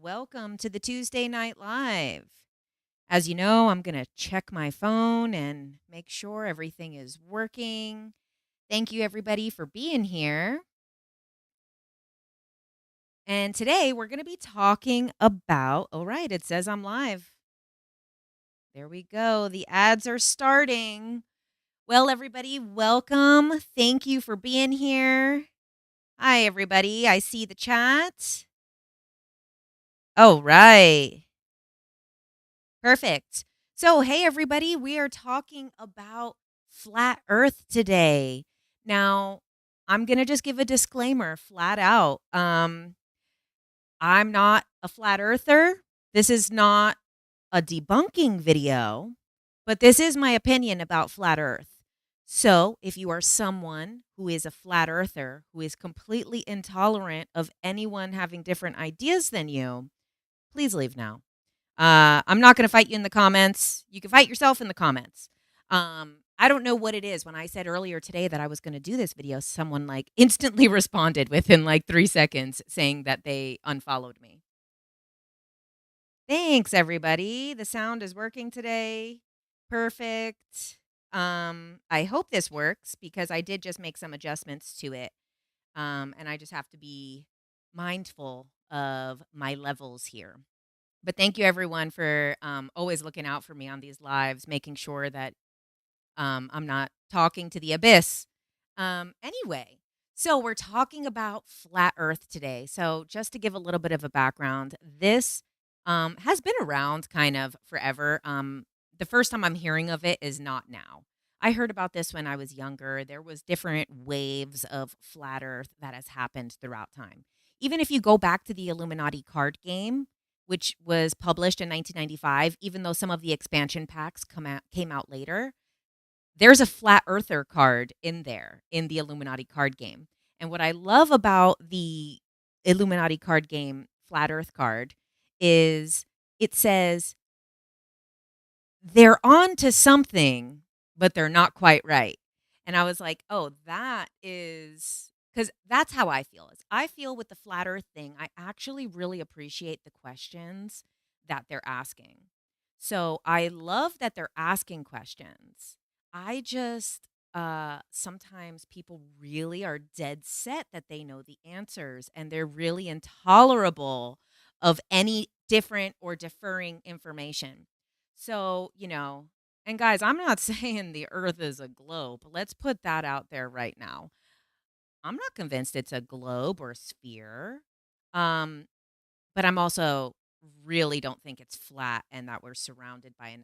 welcome to the Tuesday Night Live. As you know, I'm going to check my phone and make sure everything is working. Thank you, everybody, for being here. And today we're going to be talking about, all right, it says I'm live. There we go. The ads are starting. Well, everybody, welcome. Thank you for being here. Hi, everybody. I see the chat. Oh, right. Perfect. So, hey, everybody, we are talking about flat Earth today. Now, I'm going to just give a disclaimer flat out. I'm not a flat earther. This is not a debunking video, but this is my opinion about flat Earth. So, if you are someone who is a flat earther, who is completely intolerant of anyone having different ideas than you, please leave now. I'm not going to fight you in the comments. You can fight yourself in the comments. I don't know what it is. When I said earlier today that I was going to do this video, someone like instantly responded within like 3 seconds saying that they unfollowed me. Thanks, everybody. The sound is working today. Perfect. I hope this works because I did just make some adjustments to it. And I just have to be mindful of my levels here. But thank you, everyone, for always looking out for me on these lives, making sure that I'm not talking to the abyss. Anyway, so we're talking about flat Earth today. So just to give a little bit of a background, this has been around kind of forever. The first time I'm hearing of it is not now. I heard about this when I was younger. There was different waves of flat Earth that has happened throughout time. Even if you go back to the Illuminati card game, which was published in 1995, even though some of the expansion packs came out later, there's a flat earther card in there in the Illuminati card game. And what I love about the Illuminati card game flat earth card is it says they're on to something, but they're not quite right. And I was like, oh, that is because that's how I feel. Is I feel with the flat earth thing, I actually really appreciate the questions that they're asking. So I love that they're asking questions. I just sometimes people really are dead set that they know the answers and they're really intolerable of any different or differing information. So, and guys, I'm not saying the earth is a globe. Let's put that out there right now. I'm not convinced it's a globe or a sphere. Um, but I'm also really don't think it's flat and that we're surrounded by an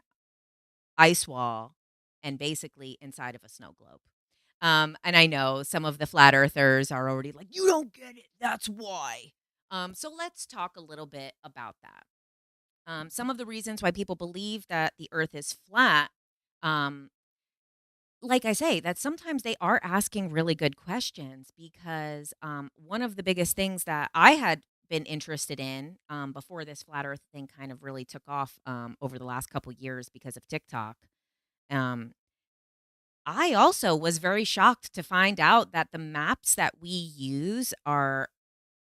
ice wall and basically inside of a snow globe. And I know some of the flat earthers are already like, you don't get it. That's why. So let's talk a little bit about that. Some of the reasons why people believe that the earth is flat, um, like I say, that sometimes they are asking really good questions because one of the biggest things that I had been interested in before this flat earth thing kind of really took off over the last couple years because of TikTok. Um, I also was very shocked to find out that the maps that we use are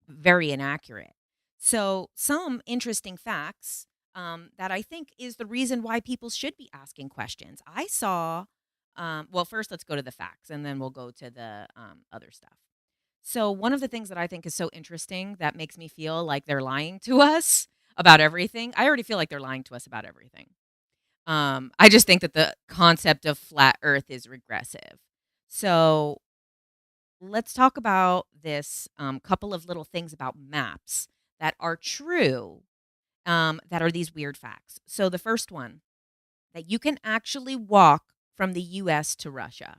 very inaccurate. So, some interesting facts that I think is the reason why people should be asking questions. I saw, well, first let's go to the facts and then we'll go to the other stuff. So, one of the things that I think is so interesting that makes me feel like they're lying to us about everything, I already feel like they're lying to us about everything. I just think that the concept of flat earth is regressive. So, let's talk about this couple of little things about maps that are true, that are these weird facts. So, the first one that you can actually walk from the US to Russia.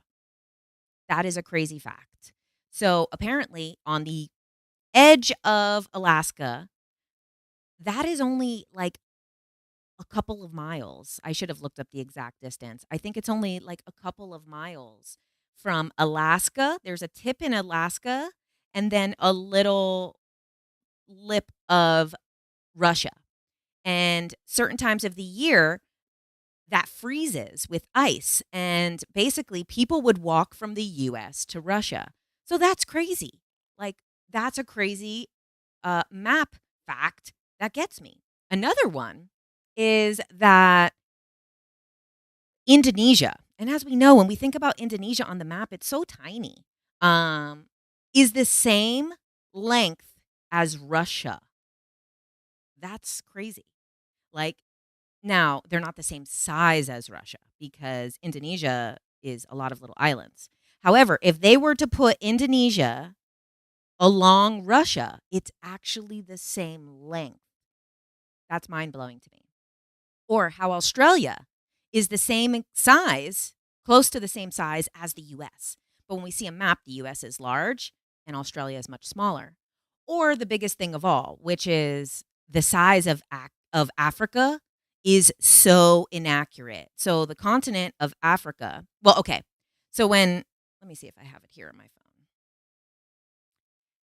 That is a crazy fact. So, apparently, on the edge of Alaska, that is only like a couple of miles. I should have looked up the exact distance. I think it's only like a couple of miles from Alaska. There's a tip in Alaska and then a little lip of Russia. And certain times of the year, that freezes with ice. And basically, people would walk from the US to Russia. So that's crazy. Like, that's a crazy map fact that gets me. Another one is that Indonesia, and as we know, when we think about Indonesia on the map, it's so tiny, um, is the same length as Russia. That's crazy. Like, now, they're not the same size as Russia because Indonesia is a lot of little islands. However, if they were to put Indonesia along Russia, it's actually the same length. That's mind-blowing to me. Or how Australia is the same size, close to the same size as the US. But when we see a map, the US is large and Australia is much smaller. Or the biggest thing of all, which is the size of Africa is so inaccurate. So the continent of Africa, well, okay. So let me see if I have it here on my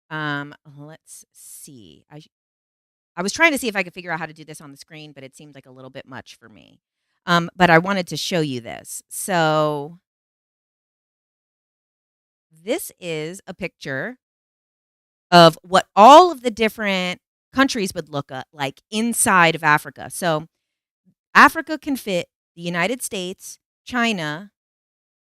phone. Let's see. I was trying to see if I could figure out how to do this on the screen, but it seemed like a little bit much for me. But I wanted to show you this. So this is a picture of what all of the different countries would look like inside of Africa. So Africa can fit the United States, China,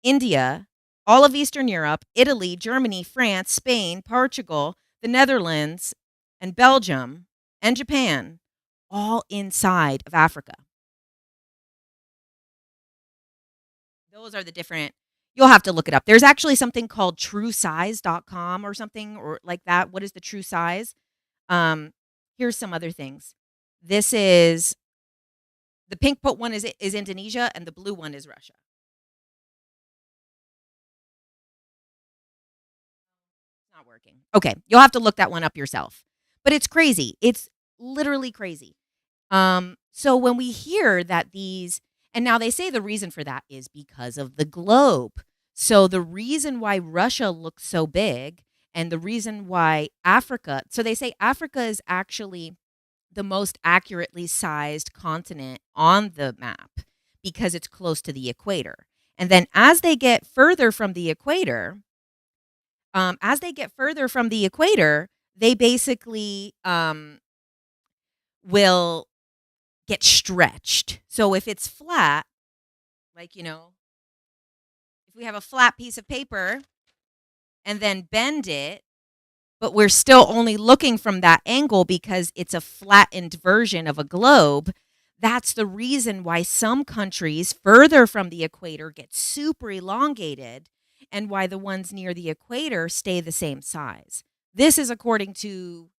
India, all of Eastern Europe, Italy, Germany, France, Spain, Portugal, the Netherlands, and Belgium, and Japan, all inside of Africa. Those are the different, you'll have to look it up. There's actually something called truesize.com or something or like that. What is the true size? Here's some other things. This is the pink one is Indonesia and the blue one is Russia. It's not working. Okay, you'll have to look that one up yourself. But it's crazy. It's literally crazy. So when we hear that and now they say the reason for that is because of the globe. So the reason why Russia looks so big and the reason why so they say Africa is actually the most accurately sized continent on the map because it's close to the equator. And then as they get further from the equator, they basically will get stretched. So if it's flat, like, if we have a flat piece of paper and then bend it, but we're still only looking from that angle because it's a flattened version of a globe, that's the reason why some countries further from the equator get super elongated and why the ones near the equator stay the same size. This is according to,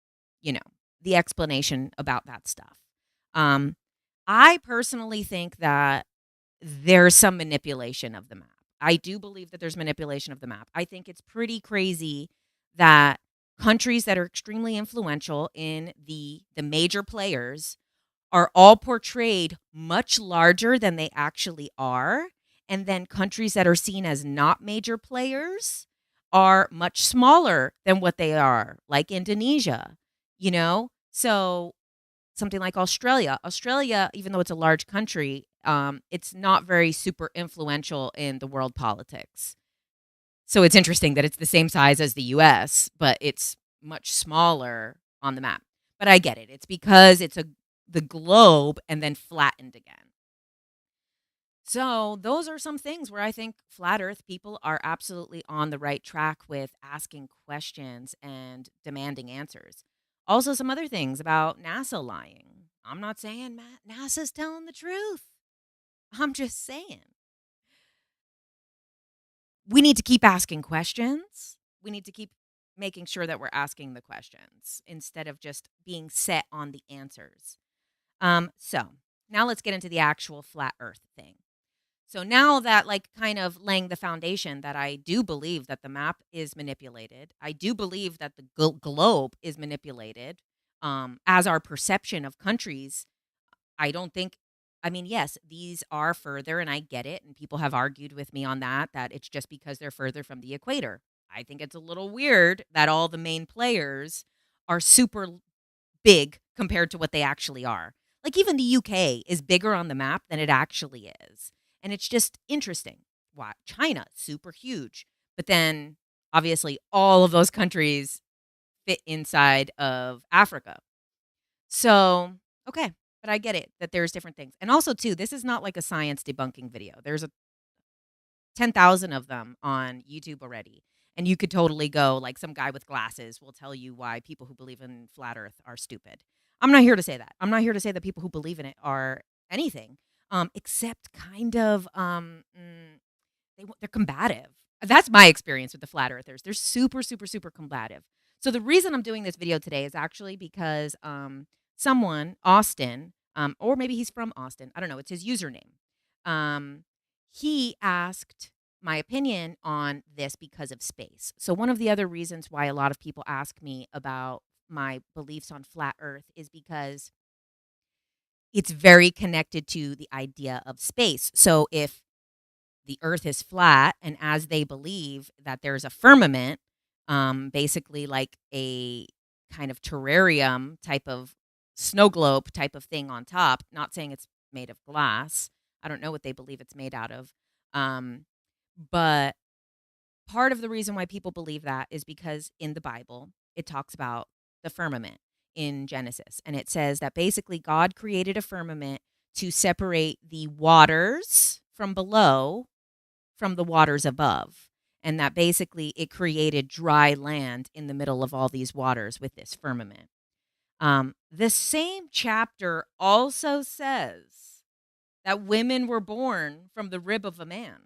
the explanation about that stuff. I personally think that there's some manipulation of the map. I do believe that there's manipulation of the map. I think it's pretty crazy that countries that are extremely influential in the major players are all portrayed much larger than they actually are. And then countries that are seen as not major players are much smaller than what they are, like Indonesia, So something like Australia. Australia, even though it's a large country, it's not very super influential in the world politics. So it's interesting that it's the same size as the US, but it's much smaller on the map. But I get it. It's because it's the globe and then flattened again. So those are some things where I think flat earth people are absolutely on the right track with asking questions and demanding answers. Also, some other things about NASA lying. I'm not saying NASA's telling the truth. I'm just saying we need to keep asking questions. We need to keep making sure that we're asking the questions instead of just being set on the answers. So now let's get into the actual flat earth thing. So now that kind of laying the foundation that I do believe that the map is manipulated. I do believe that the globe is manipulated as our perception of countries. Yes, these are further and I get it. And people have argued with me on that it's just because they're further from the equator. I think it's a little weird that all the main players are super big compared to what they actually are. Like even the UK is bigger on the map than it actually is. And it's just interesting. Why China, super huge. But then obviously all of those countries fit inside of Africa. So, okay, but I get it that there's different things. And also too, this is not like a science debunking video. There's a 10,000 of them on YouTube already. And you could totally go, like, some guy with glasses will tell you why people who believe in flat earth are stupid. I'm not here to say that. I'm not here to say that people who believe in it are anything, except kind of they're combative. That's my experience with the flat earthers. They're super, super, super combative. So the reason I'm doing this video today is actually because someone, Austin, or maybe he's from Austin. I don't know. It's his username. He asked my opinion on this because of space. So one of the other reasons why a lot of people ask me about my beliefs on flat earth is because it's very connected to the idea of space. So if the earth is flat, and as they believe that there's a firmament, basically like a kind of terrarium type of snow globe type of thing on top, not saying it's made of glass. I don't know what they believe it's made out of. But part of the reason why people believe that is because in the Bible, it talks about the firmament in Genesis. And it says that basically God created a firmament to separate the waters from below from the waters above. And that basically it created dry land in the middle of all these waters with this firmament. The same chapter also says that women were born from the rib of a man.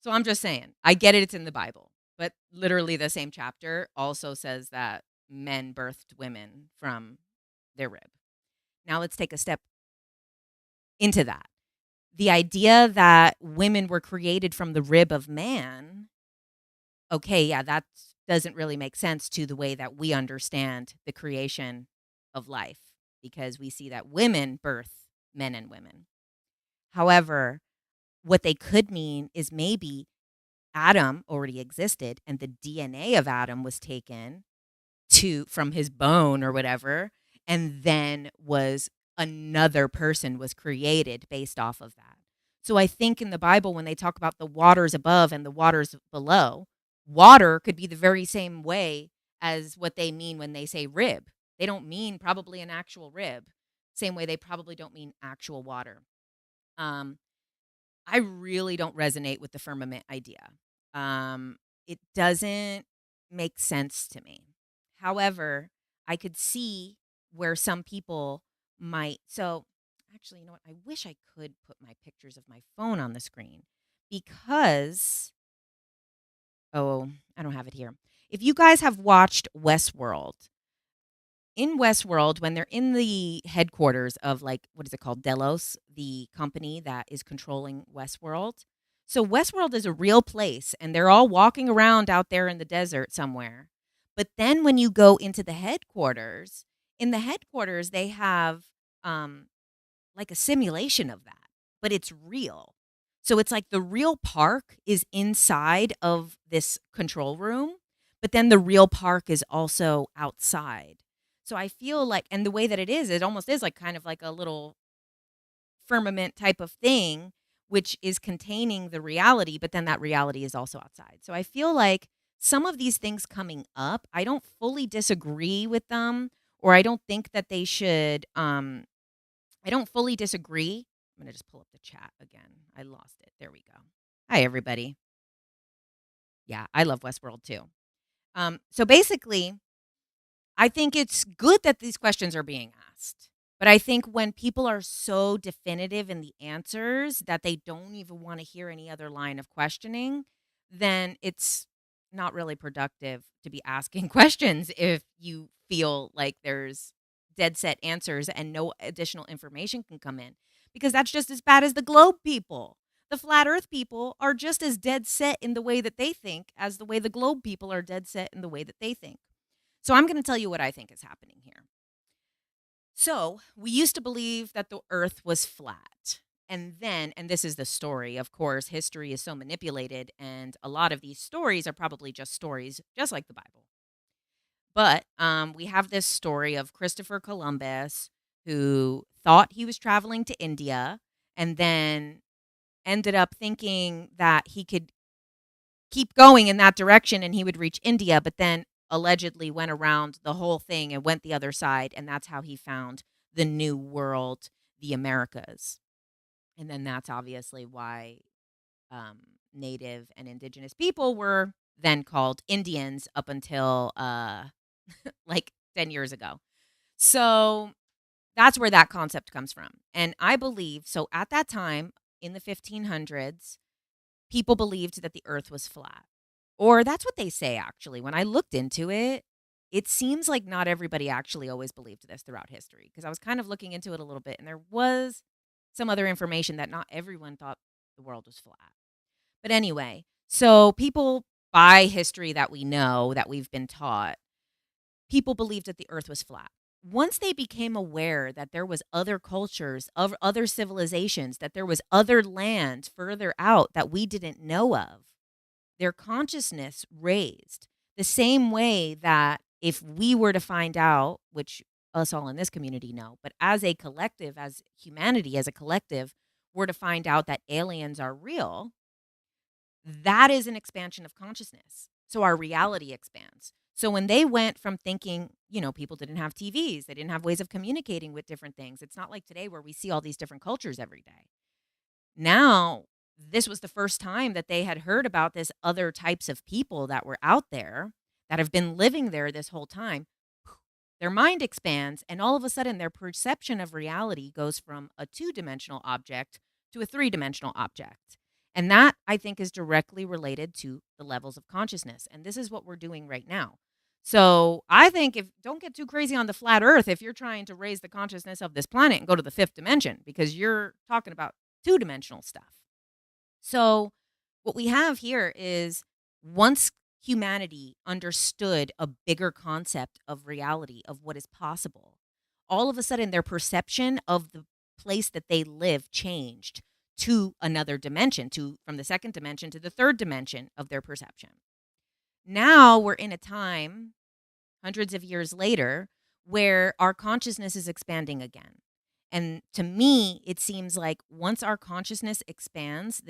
So I'm just saying, I get it, it's in the Bible, but literally the same chapter also says that men birthed women from their rib. Now let's take a step into that. The idea that women were created from the rib of man, okay, yeah, that doesn't really make sense to the way that we understand the creation of life, because we see that women birth men and women. However, what they could mean is maybe Adam already existed and the DNA of Adam was taken from his bone or whatever, and then another person was created based off of that. So I think in the Bible, when they talk about the waters above and the waters below, water could be the very same way as what they mean when they say rib. They don't mean probably an actual rib, same way they probably don't mean actual water. I really don't resonate with the firmament idea. It doesn't make sense to me. However, I could see where some people might. So, actually, you know what? I wish I could put my pictures of my phone on the screen because, oh, I don't have it here. If you guys have watched Westworld, in Westworld, when they're in the headquarters of, like, what is it called? Delos, the company that is controlling Westworld. So Westworld is a real place, and they're all walking around out there in the desert somewhere. But then when you go into the headquarters, in the headquarters, they have like a simulation of that, but it's real. So it's like the real park is inside of this control room, but then the real park is also outside. So I feel like, and the way that it almost is like kind of like a little firmament type of thing, which is containing the reality, but then that reality is also outside. So I feel like some of these things coming up, I don't fully disagree with them, or I don't think that they should, I don't fully disagree. I'm going to just pull up the chat again. I lost it. There we go. Hi, everybody. Yeah, I love Westworld too. So basically, I think it's good that these questions are being asked. But I think when people are so definitive in the answers that they don't even want to hear any other line of questioning, then it's not really productive to be asking questions if you feel like there's dead set answers and no additional information can come in. Because that's just as bad as the globe people. The flat earth people are just as dead set in the way that they think as the way the globe people are dead set in the way that they think. So I'm going to tell you what I think is happening here. So we used to believe that the earth was flat. And then, and this is the story, of course, history is so manipulated, and a lot of these stories are probably just stories, just like the Bible. But we have this story of Christopher Columbus, who thought he was traveling to India and then ended up thinking that he could keep going in that direction and he would reach India. But then allegedly went around the whole thing and went the other side, and that's how he found the new world, the Americas. And then that's obviously why um, native and indigenous people were then called Indians up until like 10 years ago. So that's where that concept comes from. And I believe so at that time in the 1500s, people believed that the earth was flat. Or that's what they say, actually. When I looked into it, it seems like not everybody actually always believed this throughout history, because I was kind of looking into it a little bit, and there was some other information that not everyone thought the world was flat. But anyway, so people, by history that we know, that we've been taught, people believed that the earth was flat. Once they became aware that there was other cultures, of other civilizations, that there was other land further out that we didn't know of, their consciousness raised. The same way that if we were to find out, which us all in this community know, but as a collective, as humanity, as a collective, were to find out that aliens are real, that is an expansion of consciousness. So our reality expands. So when they went from thinking, people didn't have TVs, they didn't have ways of communicating with different things. It's not like today where we see all these different cultures every day. Now, this was the first time that they had heard about this other types of people that were out there that have been living there this whole time. Their mind expands, and all of a sudden their perception of reality goes from a two-dimensional object to a three-dimensional object. And that, I think, is directly related to the levels of consciousness. And this is what we're doing right now. So I think don't get too crazy on the flat earth if you're trying to raise the consciousness of this planet and go to the fifth dimension, because you're talking about two-dimensional stuff. So what we have here is, once humanity understood a bigger concept of reality, of what is possible, all of a sudden their perception of the place that they live changed to another dimension, from the second dimension to the third dimension of their perception. Now we're in a time, hundreds of years later, where our consciousness is expanding again. And to me, it seems like once our consciousness expands,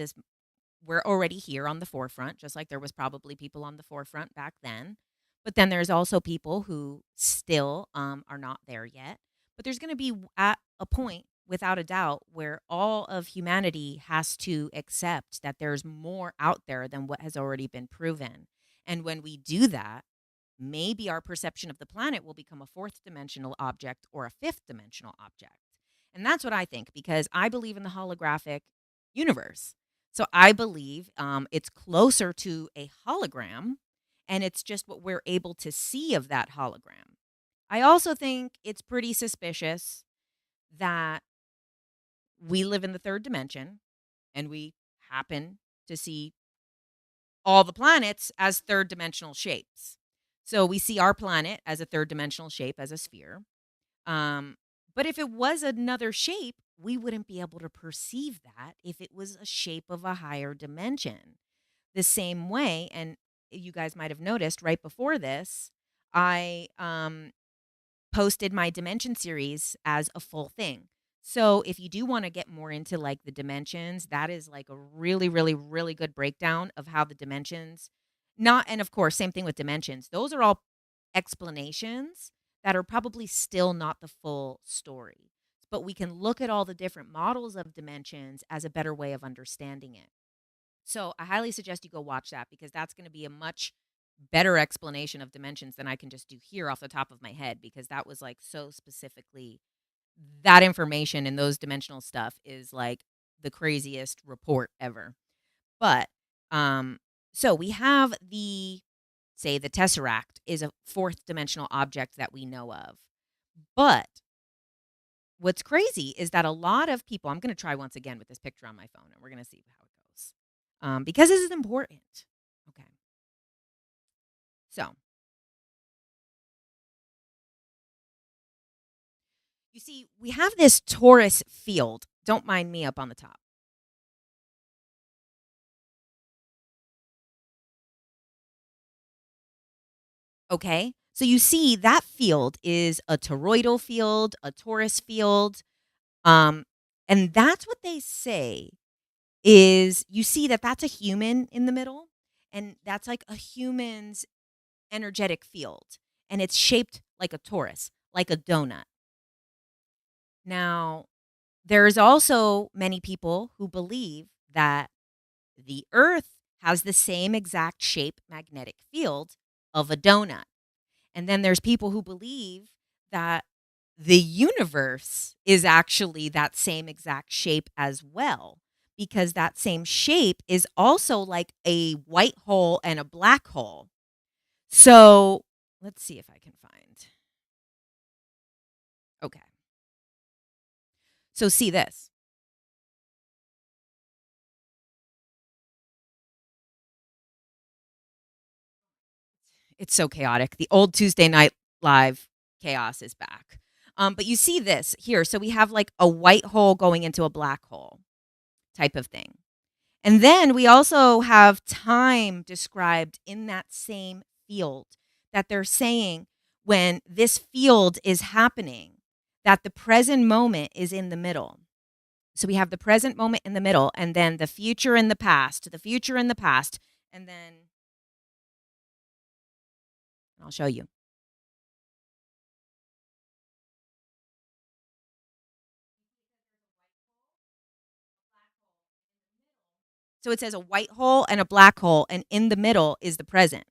we're already here on the forefront, just like there was probably people on the forefront back then. But then there's also people who still are not there yet. But there's going to be at a point, without a doubt, where all of humanity has to accept that there's more out there than what has already been proven. And when we do that, maybe our perception of the planet will become a fourth dimensional object or a fifth dimensional object. And that's what I think, because I believe in the holographic universe. So I believe it's closer to a hologram, and it's just what we're able to see of that hologram. I also think it's pretty suspicious that we live in the third dimension and we happen to see all the planets as third dimensional shapes. So we see our planet as a third dimensional shape, as a sphere. But if it was another shape, we wouldn't be able to perceive that if it was a shape of a higher dimension. The same way, and you guys might have noticed right before this, I posted my dimension series as a full thing. So if you do want to get more into like the dimensions, that is like a really, really, really good breakdown of how the dimensions, and of course, same thing with dimensions. Those are all explanations that are probably still not the full story. But we can look at all the different models of dimensions as a better way of understanding it. So I highly suggest you go watch that, because that's going to be a much better explanation of dimensions than I can just do here off the top of my head, because that was like so specifically, that information and those dimensional stuff is like the craziest report ever. But so we have the Tesseract is a fourth dimensional object that we know of. But what's crazy is that a lot of people, I'm going to try once again with this picture on my phone, and we're going to see how it goes, because this is important. Okay. So you see, we have this torus field. Don't mind me up on the top. Okay. So you see that field is a toroidal field, a torus field. Um, and that's what they say is, you see that that's a human in the middle. And that's like a human's energetic field, and it's shaped like a torus, like a donut. Now, there's also many people who believe that the Earth has the same exact shape magnetic field of a donut. And then there's people who believe that the universe is actually that same exact shape as well, because that same shape is also like a white hole and a black hole. So let's see if I can find. Okay. So see this. It's so chaotic. The old Tuesday Night Live chaos is back. But you see this here. So we have like a white hole going into a black hole type of thing. And then we also have time described in that same field, that they're saying when this field is happening, that the present moment is in the middle. So we have the present moment in the middle, and then the future and the future and the past, and then I'll show you. So it says a white hole and a black hole, and in the middle is the present.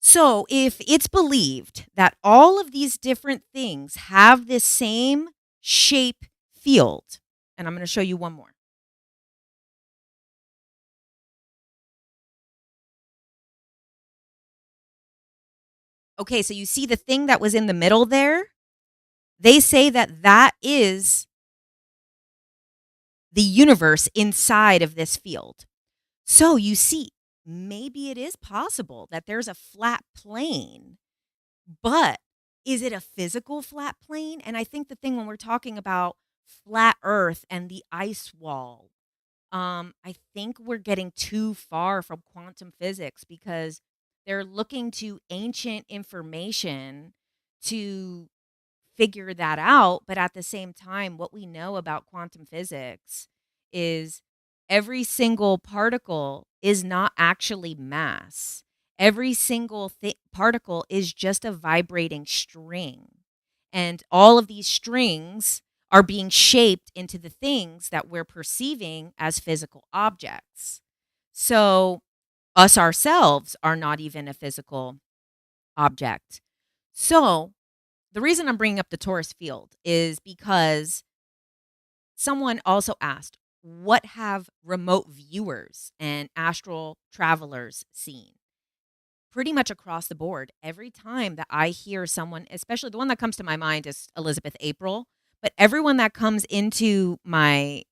So if it's believed that all of these different things have this same shape field, and I'm going to show you one more. Okay, so you see the thing that was in the middle there? They say that that is the universe inside of this field. So you see, maybe it is possible that there's a flat plane, but is it a physical flat plane? And I think the thing when we're talking about flat Earth and the ice wall, I think we're getting too far from quantum physics, because they're looking to ancient information to figure that out. But at the same time, what we know about quantum physics is every single particle is not actually mass. Every single particle is just a vibrating string. And all of these strings are being shaped into the things that we're perceiving as physical objects. So, us ourselves are not even a physical object. So, the reason I'm bringing up the torus field is because someone also asked, what have remote viewers and astral travelers seen? Pretty much across the board, every time that I hear someone, especially the one that comes to my mind is Elizabeth April, but everyone that comes into my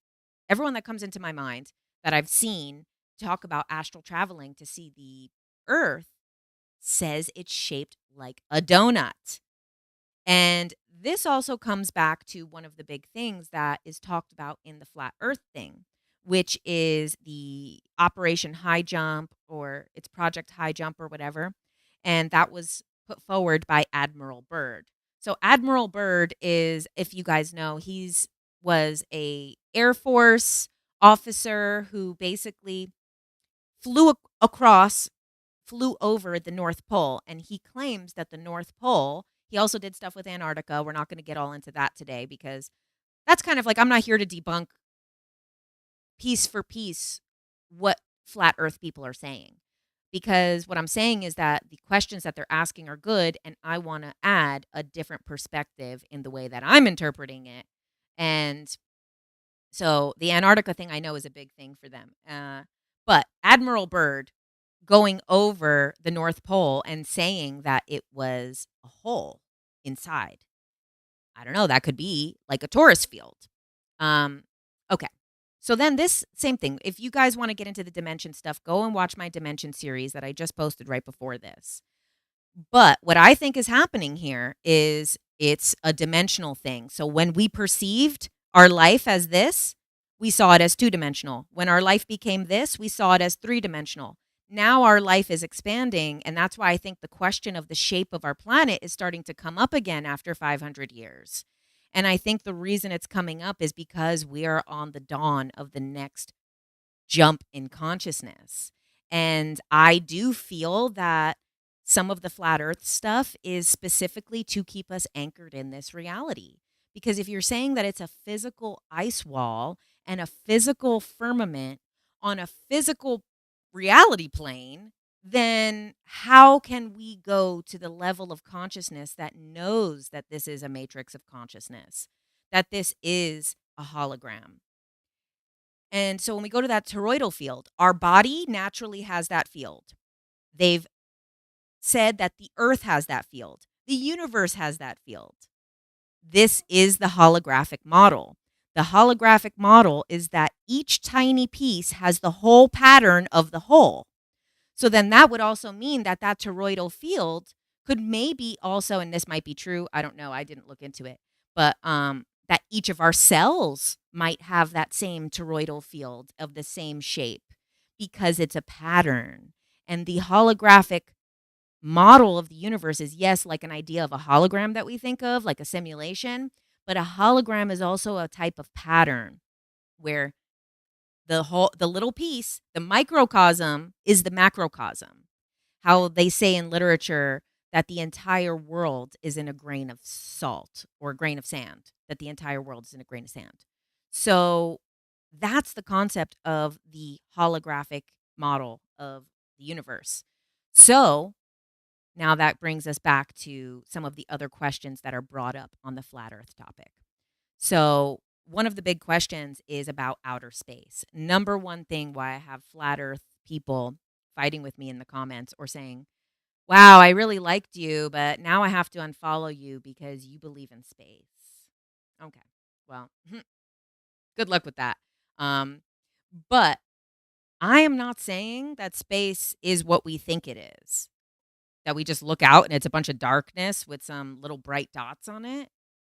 mind that I've seen talk about astral traveling to see the earth says it's shaped like a donut. And this also comes back to one of the big things that is talked about in the flat earth thing, which is the Operation High Jump, or it's Project High Jump or whatever. And that was put forward by Admiral Byrd. So Admiral Byrd is, if you guys know, was a Air Force officer who basically flew across flew over the North Pole, and he claims that the North Pole, he also did stuff with Antarctica. We're not going to get all into that today, because that's kind of like, I'm not here to debunk piece for piece what flat earth people are saying, because what I'm saying is that the questions that they're asking are good, and I want to add a different perspective in the way that I'm interpreting it. And so the Antarctica thing I know is a big thing for them. But Admiral Byrd going over the North Pole and saying that it was a hole inside. I don't know. That could be like a torus field. Okay. So then this same thing. If you guys want to get into the dimension stuff, go and watch my dimension series that I just posted right before this. But what I think is happening here is it's a dimensional thing. So when we perceived our life as this, we saw it as two-dimensional. When our life became this, we saw it as three-dimensional. Now our life is expanding, and that's why I think the question of the shape of our planet is starting to come up again after 500 years. And I think the reason it's coming up is because we are on the dawn of the next jump in consciousness. And I do feel that some of the flat earth stuff is specifically to keep us anchored in this reality. Because if you're saying that it's a physical ice wall and a physical firmament on a physical reality plane, then how can we go to the level of consciousness that knows that this is a matrix of consciousness, that this is a hologram? And so when we go to that toroidal field, our body naturally has that field. They've said that the earth has that field. The universe has that field. This is the holographic model. The holographic model is that each tiny piece has the whole pattern of the whole. So then that would also mean that that toroidal field could maybe also, and this might be true, I don't know, I didn't look into it, but that each of our cells might have that same toroidal field of the same shape because it's a pattern. And the holographic model of the universe is, yes, like an idea of a hologram that we think of, like a simulation, but a hologram is also a type of pattern where the little piece, the microcosm is the macrocosm. How they say in literature that the entire world is in a grain of salt or a grain of sand, that the entire world is in a grain of sand. So that's the concept of the holographic model of the universe. So now that brings us back to some of the other questions that are brought up on the flat earth topic. So one of the big questions is about outer space. Number one thing why I have flat earth people fighting with me in the comments or saying, wow, I really liked you, but now I have to unfollow you because you believe in space. Okay, well, good luck with that. But I am not saying that space is what we think it is, that we just look out and it's a bunch of darkness with some little bright dots on it.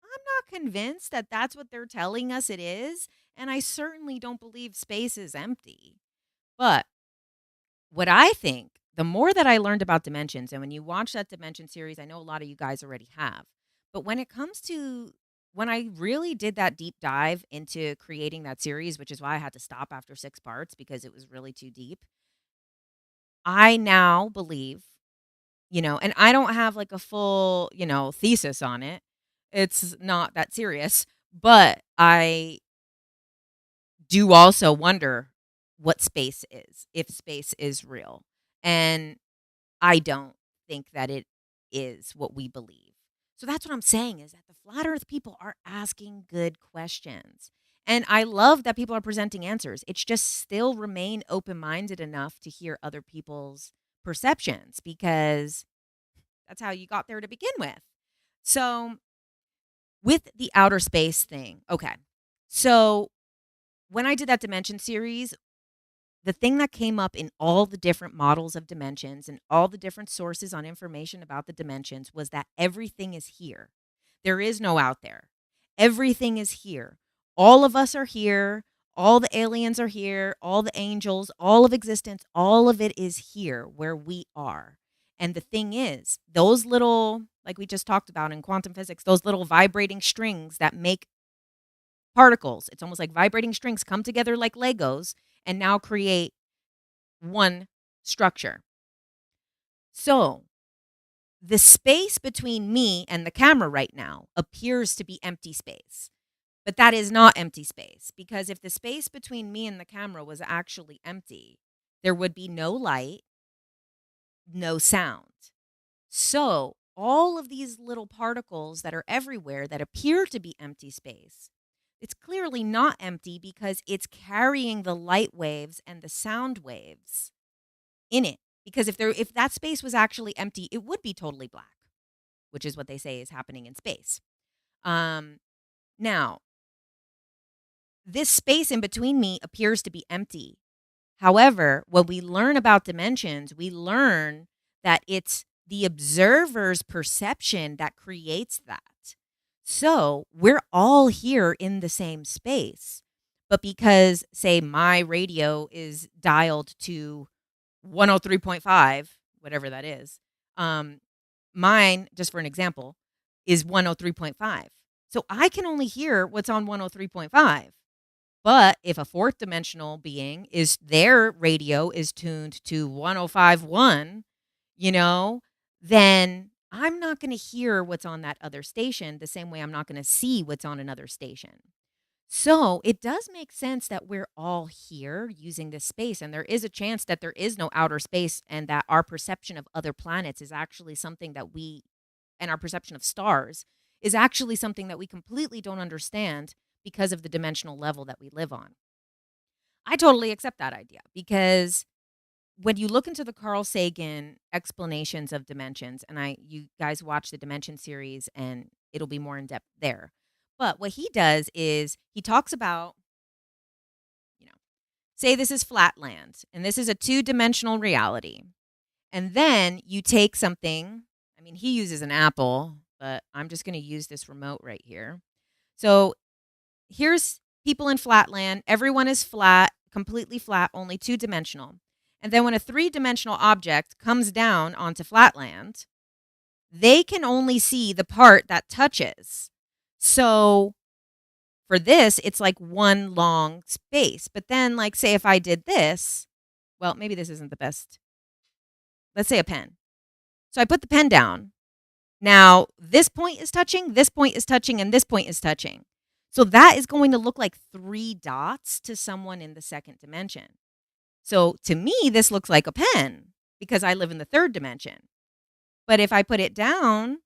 I'm not convinced that that's what they're telling us it is. And I certainly don't believe space is empty. But what I think, the more that I learned about dimensions, and when you watch that dimension series, I know a lot of you guys already have. But when it comes to when I really did that deep dive into creating that series, which is why I had to stop after 6 parts because it was really too deep, I now believe, and I don't have like a full, thesis on it. It's not that serious, but I do also wonder what space is, if space is real. And I don't think that it is what we believe. So that's what I'm saying is that the flat earth people are asking good questions. And I love that people are presenting answers. It's just still remain open-minded enough to hear other people's perceptions because that's how you got there to begin with. So with the outer space thing, okay. So when I did that dimension series, the thing that came up in all the different models of dimensions and all the different sources on information about the dimensions was that everything is here. There is no out there. Everything is here. All of us are here. All the aliens are here. All the angels, all of existence, all of it is here where we are. And the thing is, those little, like we just talked about in quantum physics, those little vibrating strings that make particles, it's almost like vibrating strings come together like Legos and now create one structure. So the space between me and the camera right now appears to be empty space. But that is not empty space because if the space between me and the camera was actually empty, there would be no light, no sound. So all of these little particles that are everywhere that appear to be empty space, it's clearly not empty because it's carrying the light waves and the sound waves in it. Because if that space was actually empty, it would be totally black, which is what they say is happening in space. Now, this space in between me appears to be empty. However, when we learn about dimensions, we learn that it's the observer's perception that creates that. So we're all here in the same space. But because, say, my radio is dialed to 103.5, whatever that is, mine, just for an example, is 103.5. So I can only hear what's on 103.5. But if a fourth dimensional being their radio is tuned to 105.1, then I'm not going to hear what's on that other station the same way I'm not going to see what's on another station. So it does make sense that we're all here using this space. And there is a chance that there is no outer space and that our perception of other planets is actually something that and our perception of stars is actually something that we completely don't understand because of the dimensional level that we live on. I totally accept that idea because when you look into the Carl Sagan explanations of dimensions, and you guys watch the Dimension series and it'll be more in depth there. But what he does is he talks about, you know, say this is flat land and this is a two-dimensional reality. And then you take something, I mean, he uses an apple, but I'm just going to use this remote right here. So here's people in flatland. Everyone is flat, completely flat, only two-dimensional. And then when a three-dimensional object comes down onto flatland, they can only see the part that touches. So for this, it's like one long space. But then, like, say if I did this, well, maybe this isn't the best. Let's say a pen. So I put the pen down. Now, this point is touching, this point is touching, and this point is touching. So that is going to look like 3 dots to someone in the second dimension. So to me, this looks like a pen because I live in the third dimension. But if I put it down,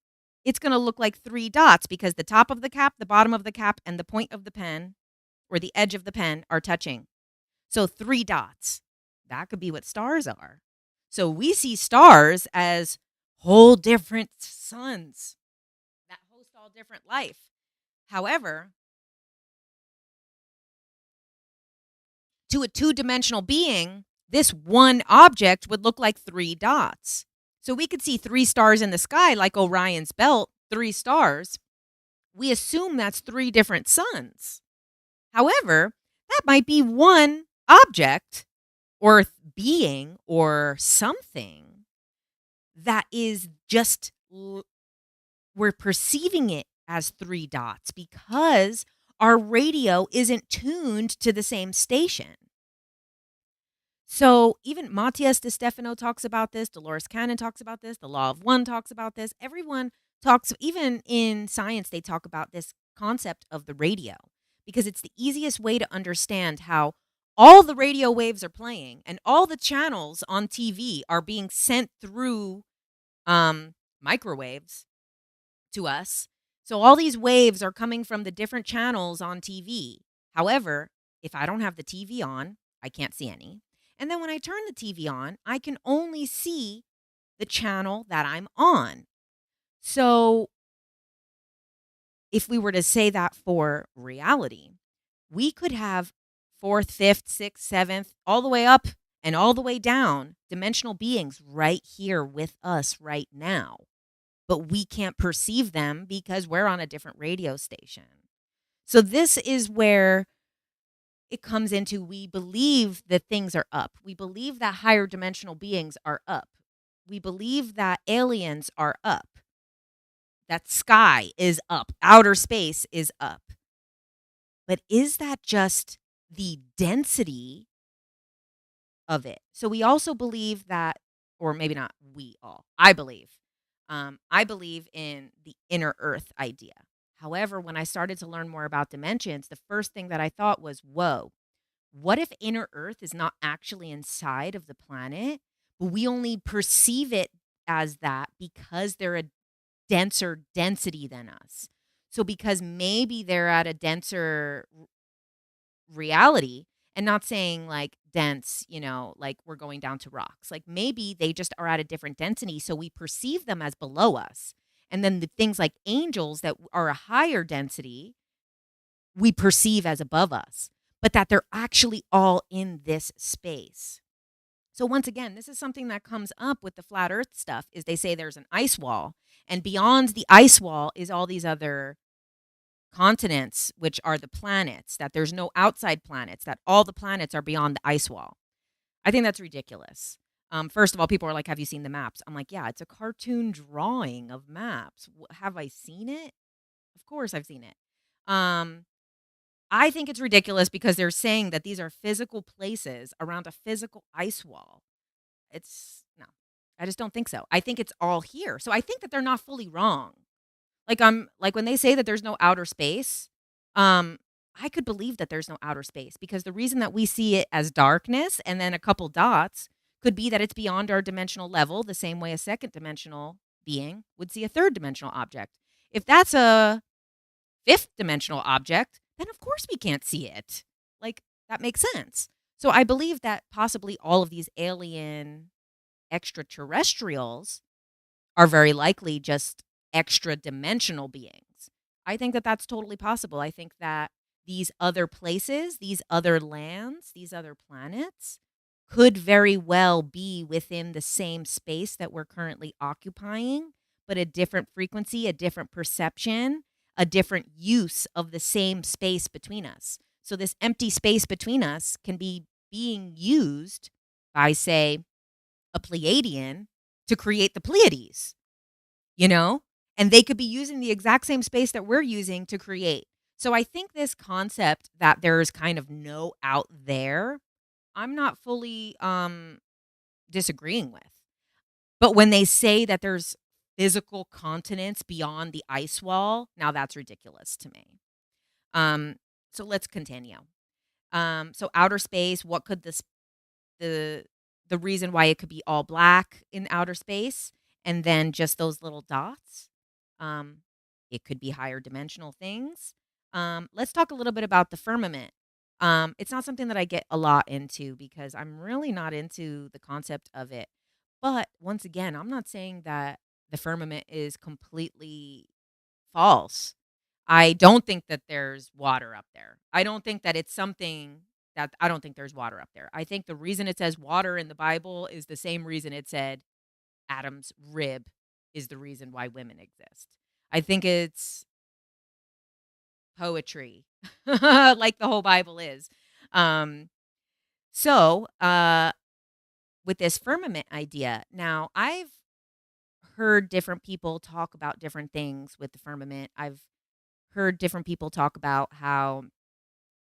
it's going to look like 3 dots because the top of the cap, the bottom of the cap, and the point of the pen or the edge of the pen are touching. So 3 dots. That could be what stars are. So we see stars as whole different suns that host all different life. However, to a two-dimensional being, this one object would look like 3 dots. So we could see 3 stars in the sky like Orion's belt, 3 stars. We assume that's 3 different suns. However, that might be one object or being or something that is just, we're perceiving it as 3 dots because our radio isn't tuned to the same station. So even Matthias De Stefano talks about this, Dolores Cannon talks about this, the Law of One talks about this. Everyone talks, even in science, they talk about this concept of the radio because it's the easiest way to understand how all the radio waves are playing and all the channels on TV are being sent through microwaves to us. So all these waves are coming from the different channels on TV. However, if I don't have the TV on, I can't see any. And then when I turn the TV on, I can only see the channel that I'm on. So if we were to say that for reality, we could have 4th, 5th, 6th, 7th, all the way up and all the way down, dimensional beings right here with us right now. But we can't perceive them because we're on a different radio station. So this is where it comes into, we believe that things are up. We believe that higher dimensional beings are up. We believe that aliens are up. That sky is up. Outer space is up. But is that just the density of it? So we also believe that, or maybe not we all, I believe in the inner earth idea. However, when I started to learn more about dimensions, the first thing that I thought was, whoa, what if inner earth is not actually inside of the planet, but we only perceive it as that because they're a denser density than us? So because maybe they're at a denser reality, and not saying like dense, like we're going down to rocks. Like maybe they just are at a different density, so we perceive them as below us. And then the things like angels that are a higher density, we perceive as above us, but that they're actually all in this space. So once again, this is something that comes up with the flat earth stuff, is they say there's an ice wall, and beyond the ice wall is all these other continents, which are the planets, that there's no outside planets, that all the planets are beyond the ice wall. I think that's ridiculous. First of all, people are like, have you seen the maps? I'm like, yeah, it's a cartoon drawing of maps. Have I seen it? Of course I've seen it. I think it's ridiculous because they're saying that these are physical places around a physical ice wall. It's no. I just don't think so. I think it's all here. So I think that they're not fully wrong. Like when they say that there's no outer space, um, I could believe that there's no outer space because the reason that we see it as darkness and then a couple dots could be that it's beyond our dimensional level, the same way a second dimensional being would see a third dimensional object. If that's a fifth dimensional object, then of course we can't see it. Like that makes sense. So I believe that possibly all of these alien extraterrestrials are very likely just extra dimensional beings. I think that that's totally possible. I think that these other places, these other lands, these other planets could very well be within the same space that we're currently occupying, but a different frequency, a different perception, a different use of the same space between us. So, this empty space between us can be being used by, say, a Pleiadian to create the Pleiades, you know? And they could be using the exact same space that we're using to create. So I think this concept that there's kind of no out there, I'm not fully disagreeing with. But when they say that there's physical continents beyond the ice wall, now that's ridiculous to me. Um so let's continue. So outer space, what could the the reason why it could be all black in outer space and then just those little dots. Um, it could be higher dimensional things. Let's talk a little bit about the firmament. It's not something that I get a lot into because I'm really not into the concept of it. But once again, I'm not saying that the firmament is completely false. I don't think that there's water up there. I don't think that it's something that I don't think there's water up there. I think the reason it says water in the Bible is the same reason it said Adam's rib is the reason why women exist. I think it's poetry, like the whole Bible is. Um, so, with this firmament idea, now I've heard different people talk about different things with the firmament. I've heard different people talk about how,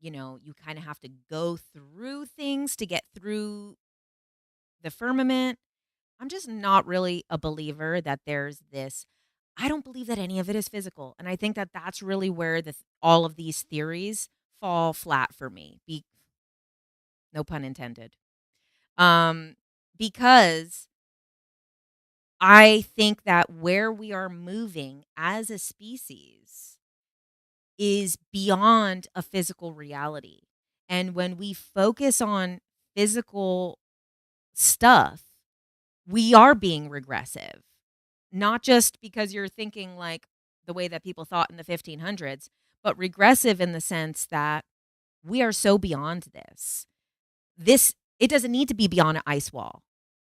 you kind of have to go through things to get through the firmament. I'm just not really a believer that there's this. I don't believe that any of it is physical. And I think that that's really where all of these theories fall flat for me. No pun intended. Um, because I think that where we are moving as a species is beyond a physical reality. And when we focus on physical stuff, we are being regressive. Not just because you're thinking like the way that people thought in the 1500s, but regressive in the sense that we are so beyond this. It doesn't need to be beyond an ice wall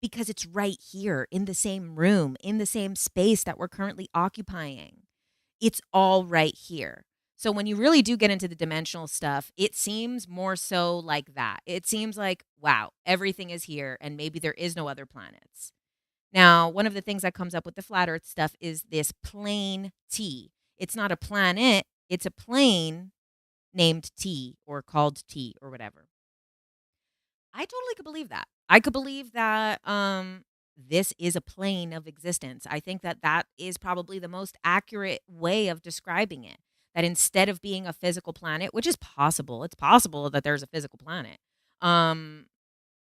because it's right here in the same room, in the same space that we're currently occupying. It's all right here. So when you really do get into the dimensional stuff, it seems more so like that. It seems like, wow, everything is here and maybe there is no other planets. Now, one of the things that comes up with the flat earth stuff is this plane T. It's not a planet, it's a plane named T or called T or whatever. I totally could believe that. I could believe that this is a plane of existence. I think that that is probably the most accurate way of describing it. That instead of being a physical planet, which is possible, it's possible that there's a physical planet. Um,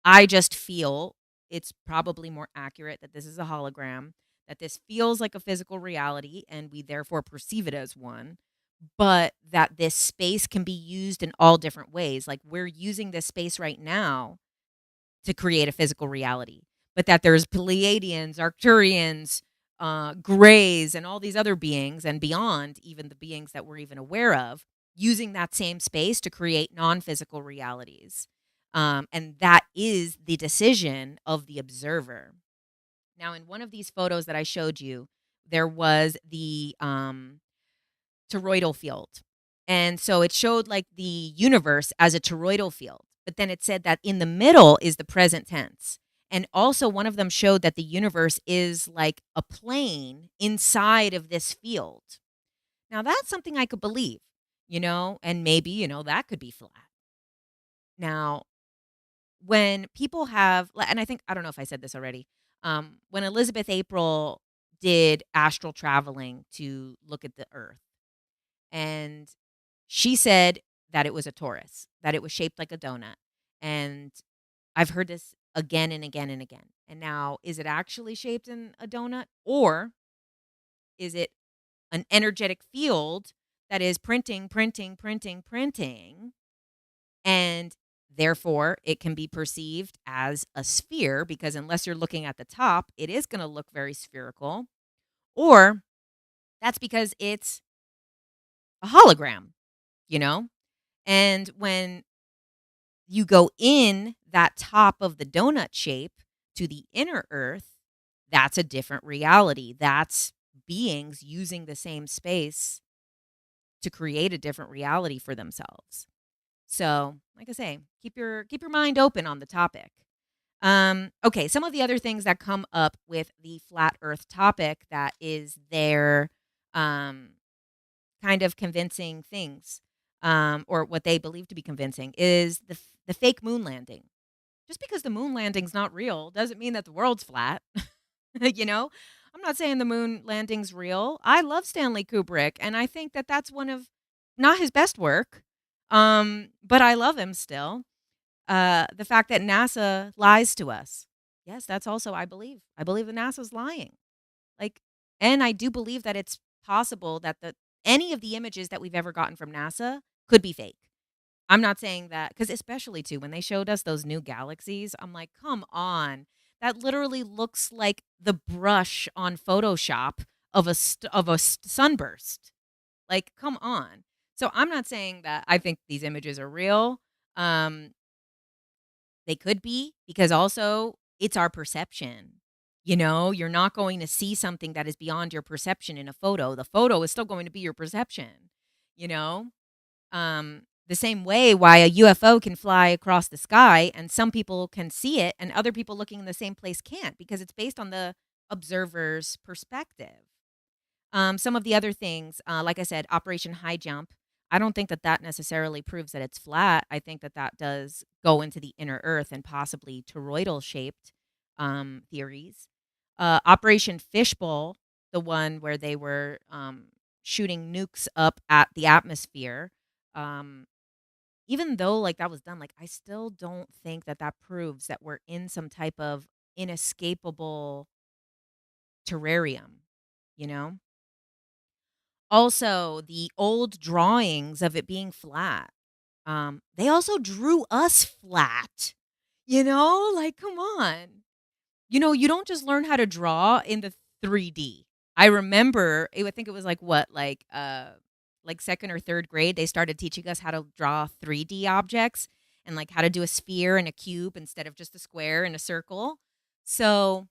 I just feel it's probably more accurate that this is a hologram, that this feels like a physical reality, and we therefore perceive it as one, but that this space can be used in all different ways. Like we're using this space right now to create a physical reality, but that there's Pleiadians, Arcturians, Greys, and all these other beings, and beyond, even the beings that we're even aware of, using that same space to create non physical realities. And that is the decision of the observer. Now, in one of these photos that I showed you, there was the toroidal field. And so it showed like the universe as a toroidal field. But then it said that in the middle is the present tense. And also, one of them showed that the universe is like a plane inside of this field. Now, that's something I could believe, and maybe, that could be flat. Now, when people have, and I don't know if I said this already, When Elizabeth April did astral traveling to look at the Earth, and she said that it was a torus, that it was shaped like a donut. And I've heard this again and again and again. And now, is it actually shaped in a donut, or is it an energetic field that is printing, printing, printing, printing, and therefore it can be perceived as a sphere, because unless you're looking at the top, it is going to look very spherical, or that's because it's a hologram, you know? And when you go in that top of the donut shape to the inner earth, that's a different reality. That's beings using the same space to create a different reality for themselves. So, like I say, keep your mind open on the topic. Okay, some of the other things that come up with the flat Earth topic that is their kind of convincing things, or what they believe to be convincing, is the fake moon landing. Just because the moon landing's not real doesn't mean that the world's flat. you know, I'm not saying the moon landing's real. I love Stanley Kubrick, and I think that that's one of not his best work, but I love him still. The fact that NASA lies to us. Yes, that's also I believe. I believe that NASA's lying. Like, and I do believe that it's possible that the any of the images that we've ever gotten from NASA could be fake. I'm not saying that, because especially too when they showed us those new galaxies, I'm like, come on, that literally looks like the brush on Photoshop of a sunburst. Like, come on. So I'm not saying that I think these images are real. Um, they could be, because also it's our perception. You're not going to see something that is beyond your perception in a photo. The photo is still going to be your perception, you know? The same way why a UFO can fly across the sky and some people can see it and other people looking in the same place can't, because it's based on the observer's perspective. Some of the other things, like I said, Operation High Jump. I don't think that that necessarily proves that it's flat. I think that that does go into the inner Earth and possibly toroidal shaped theories. Operation Fishbowl, the one where they were shooting nukes up at the atmosphere. Um, Even though like that was done, like I still don't think that that proves that we're in some type of inescapable terrarium, you know? Also, the old drawings of it being flat, they also drew us flat, like, come on. You don't just learn how to draw in the 3D. I remember, I think it was like what, like second or third grade, they started teaching us how to draw 3D objects and like how to do a sphere and a cube instead of just a square and a circle. So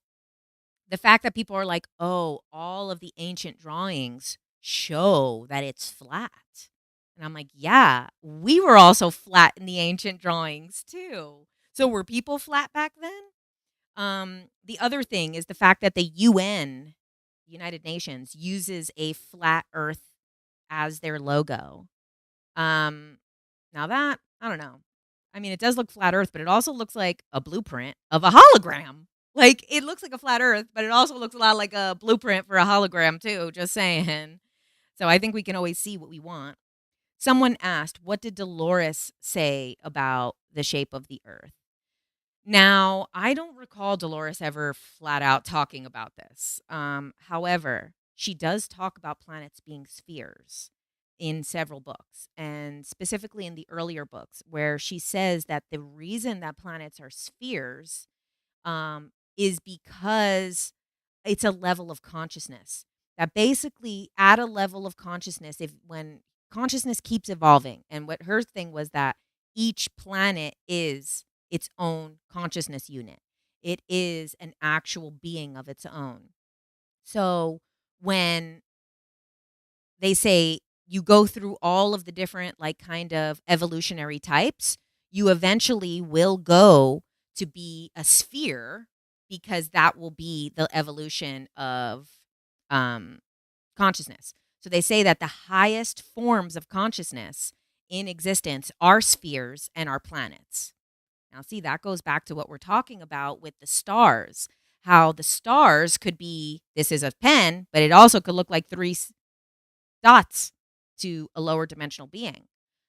the fact that people are like, "Oh, all of the ancient drawings show that it's flat." And I'm like, "Yeah, we were also flat in the ancient drawings too." So were people flat back then? The other thing is the fact that the UN, United Nations, uses a flat earth as their logo. Um, Now that, I don't know. I mean, it does look flat earth, but it also looks like a blueprint of a hologram. Like, it looks like a flat earth, but it also looks a lot like a blueprint for a hologram, too. Just saying. So I think we can always see what we want. Someone asked, what did Dolores say about the shape of the earth? Now, I don't recall Dolores ever flat out talking about this. However, she does talk about planets being spheres in several books, and specifically in the earlier books, where she says that the reason that planets are spheres is because it's a level of consciousness. That basically, at a level of consciousness, if when consciousness keeps evolving, and what her thing was that each planet is its own consciousness unit. It is an actual being of its own. So when they say you go through all of the different, like, kind of evolutionary types, you eventually will go to be a sphere, because that will be the evolution of um, consciousness. So they say that the highest forms of consciousness in existence are spheres and are planets. Now, see, that goes back to what we're talking about with the stars. how the stars could be, this is a pen, but it also could look like three dots to a lower dimensional being.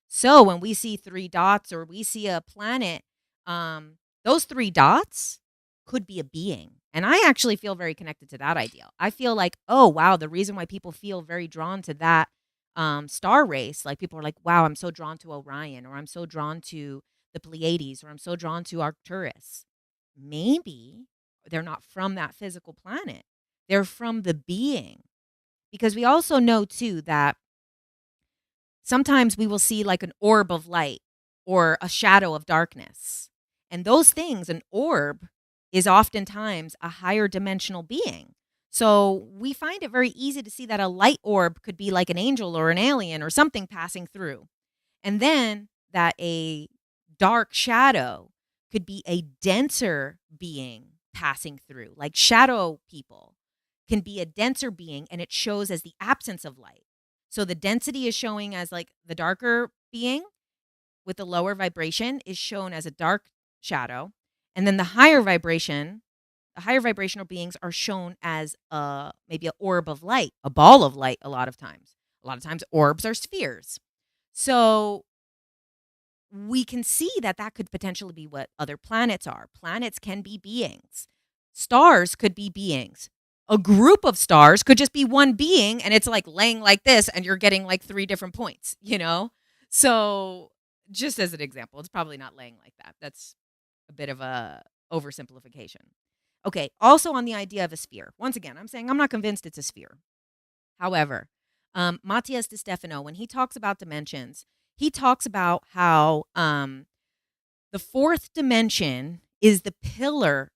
So when we see three dots or we see a planet, those three dots could be a being. And I actually feel very connected to that idea. I feel like, oh, wow, the reason why people feel very drawn to that star race, like people are like, wow, I'm so drawn to Orion, or I'm so drawn to the Pleiades, or I'm so drawn to Arcturus. Maybe they're not from that physical planet. They're from the being. Because we also know, too, that sometimes we will see like an orb of light or a shadow of darkness. And those things, an orb is oftentimes a higher dimensional being. So we find it very easy to see that a light orb could be like an angel or an alien or something passing through. And then that a dark shadow could be a denser being passing through, like shadow people can be a denser being, and it shows as the absence of light. So the density is showing as like the darker being with the lower vibration is shown as a dark shadow. And then the higher vibrational beings are shown as maybe an orb of light, a ball of light a lot of times. A lot of times orbs are spheres. So we can see that that could potentially be what other planets are. Planets can be beings. Stars could be beings. A group of stars could just be one being, and it's like laying like this, and you're getting like 3 different points, you know? So just as an example, it's probably not laying like that. That's a bit of a oversimplification. Okay, also on the idea of a sphere. Once again, I'm saying I'm not convinced it's a sphere. However, Matthias de Stefano, when he talks about dimensions, he talks about how the fourth dimension is the pillar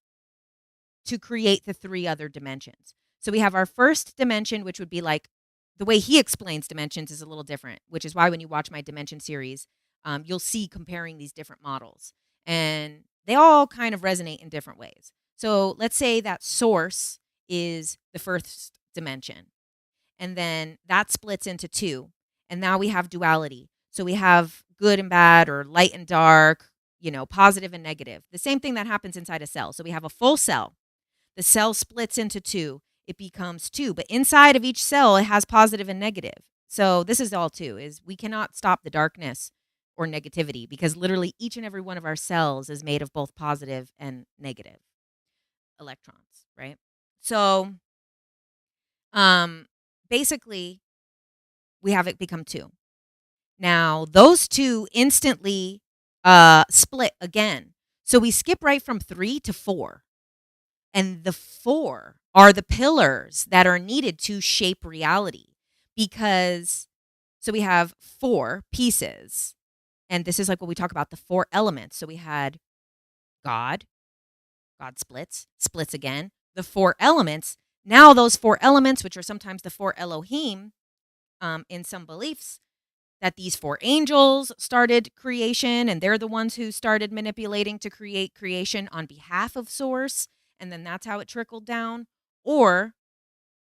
to create the 3 other dimensions. So we have our first dimension, which would be like the way he explains dimensions is a little different, which is why when you watch my dimension series, you'll see comparing these different models. And they all kind of resonate in different ways. So let's say that source is the first dimension. And then that splits into 2. And now we have duality. So we have good and bad, or light and dark, positive and negative. The same thing that happens inside a cell. So we have a full cell. The cell splits into 2. It becomes 2. But inside of each cell, it has positive and negative. So this is all 2, is we cannot stop the darkness or negativity, because literally each and every one of our cells is made of both positive and negative electrons, right? So basically, we have it become 2. Now, those 2 instantly split again. So we skip right from 3 to 4. And the 4 are the pillars that are needed to shape reality. Because, so we have 4 pieces. And this is like what we talk about, the 4 elements. So we had God splits again. The 4 elements. Now those 4 elements, which are sometimes the 4 Elohim in some beliefs, that these 4 angels started creation, and they're the ones who started manipulating to create creation on behalf of Source. And then that's how it trickled down. Or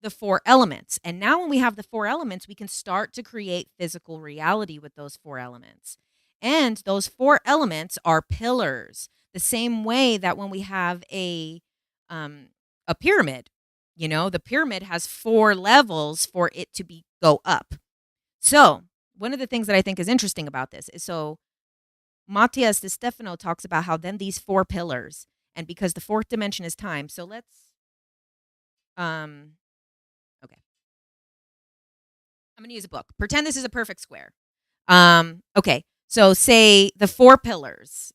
the 4 elements. And now when we have the 4 elements, we can start to create physical reality with those 4 elements. And those 4 elements are pillars. The same way that when we have a pyramid, the pyramid has 4 levels for it to go up. So one of the things that I think is interesting about this is, so Matthias de Stefano talks about how then these 4 pillars, and because the 4th dimension is time. So let's, okay. I'm going to use a book. Pretend this is a perfect square. Okay. So say the 4 pillars.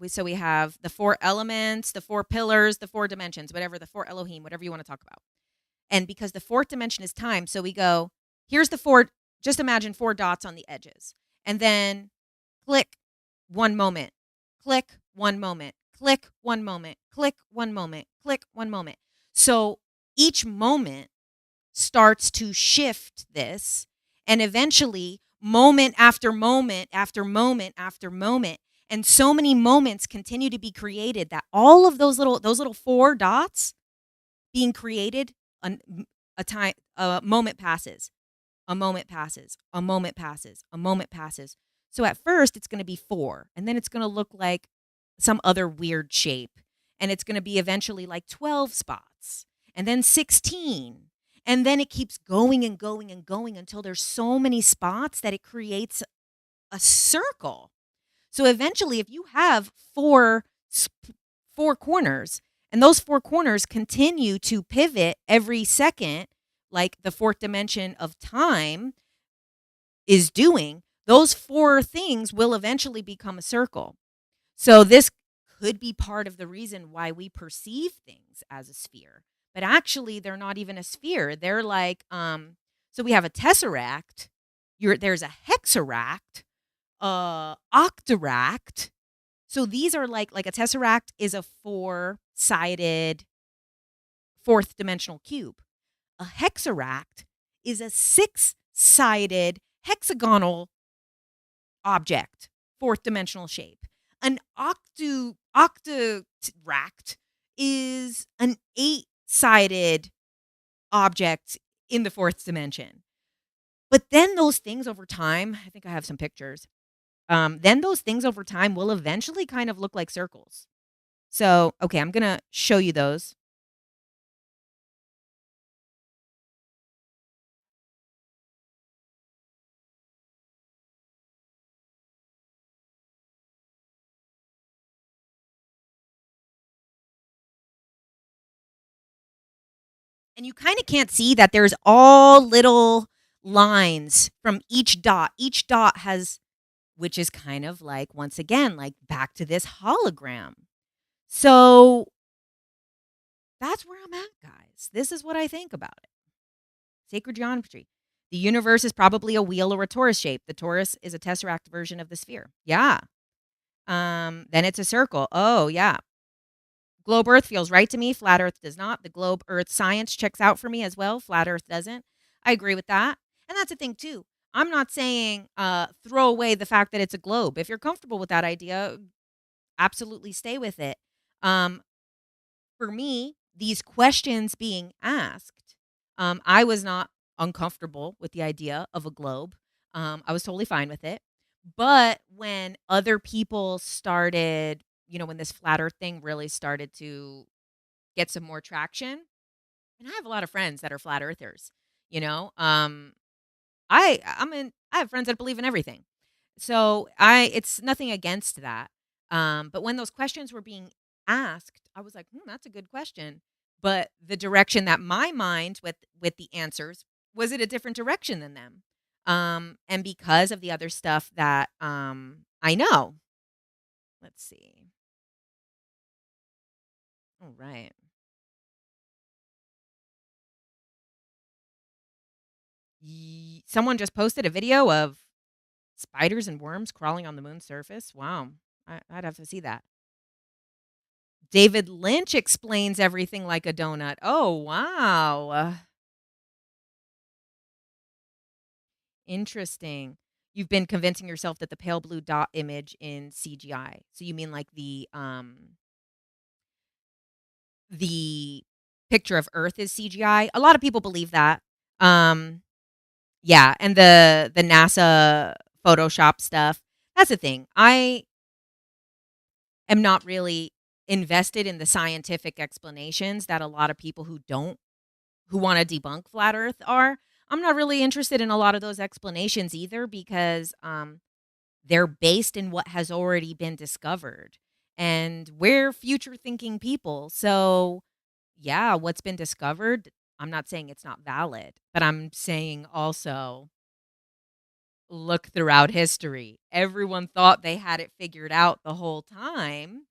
So we have the 4 elements, the 4 pillars, the 4 dimensions, whatever, the 4 Elohim, whatever you want to talk about. And because the 4th dimension is time, so we go, here's the 4, just imagine 4 dots on the edges. And then click 1 moment, click 1 moment, click 1 moment, click 1 moment, click 1 moment. So each moment starts to shift this, and eventually moment after moment after moment after moment, and so many moments continue to be created that all of those little 4 dots being created, a moment passes, a moment passes, a moment passes, a moment passes. So at first it's going to be 4, and then it's going to look like some other weird shape. and it's going to be eventually like 12 spots and then 16. And then it keeps going and going and going until there's so many spots that it creates a circle. So eventually, if you have four corners, and those four corners continue to pivot every second, like the fourth dimension of time is doing, those four things will eventually become a circle. So this could be part of the reason why we perceive things as a sphere, but actually they're not even a sphere. They're like, so we have a tesseract. There's a hexaract, octaract. So these are like a tesseract is a four-sided fourth dimensional cube. A hexaract is a six-sided hexagonal object, fourth dimensional shape. An octaract is an eight-sided object in the fourth dimension. But then those things over time, I think I have some pictures. Then those things over time will eventually kind of look like circles. So, okay, I'm going to show you those. And you kind of can't see that there's all little lines from each dot. Each dot has, which is kind of like, once again, like back to this hologram. So that's where I'm at, guys. This is what I think about it. Sacred geometry. The universe is probably a wheel or a torus shape. The torus is a tesseract version of the sphere. Yeah. Then it's a circle. Oh, yeah. Globe Earth feels right to me. Flat Earth does not. The globe Earth science checks out for me as well. Flat Earth doesn't. I agree with that. And that's the thing, too. I'm not saying throw away the fact that it's a globe. If you're comfortable with that idea, absolutely stay with it. For me, these questions being asked, I was not uncomfortable with the idea of a globe. I was totally fine with it. But when other people started, when this flat earth thing really started to get some more traction, and I have a lot of friends that are flat earthers, you know, I have friends that believe in everything. So it's nothing against that. But when those questions were being asked, I was like, that's a good question. But the direction that my mind with the answers was it a different direction than them. And because of the other stuff that I know. Let's see. All right. Someone just posted a video of spiders and worms crawling on the moon's surface. Wow. I'd have to see that. David Lynch explains everything like a donut. Oh, wow. Interesting. You've been convincing yourself that the pale blue dot image in CGI. So you mean like the picture of Earth is CGI? A lot of people believe that. Yeah, and the NASA Photoshop stuff. That's the thing. I am not really invested in the scientific explanations that a lot of people who want to debunk flat earth are. I'm not really interested in a lot of those explanations either because they're based in what has already been discovered. And we're future thinking people. So, yeah, what's been discovered, I'm not saying it's not valid, but I'm saying also look throughout history. Everyone thought they had it figured out the whole time.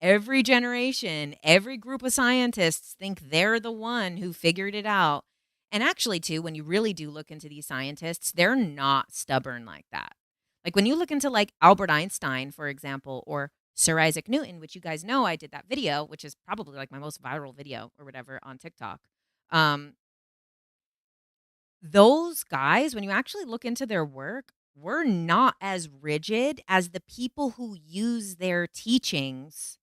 Every generation, every group of scientists think they're the one who figured it out. And actually, too, when you really do look into these scientists, they're not stubborn like that. Like when you look into like Albert Einstein, for example, or Sir Isaac Newton, which you guys know I did that video, which is probably like my most viral video or whatever on TikTok. Those guys, when you actually look into their work, were not as rigid as the people who use their teachings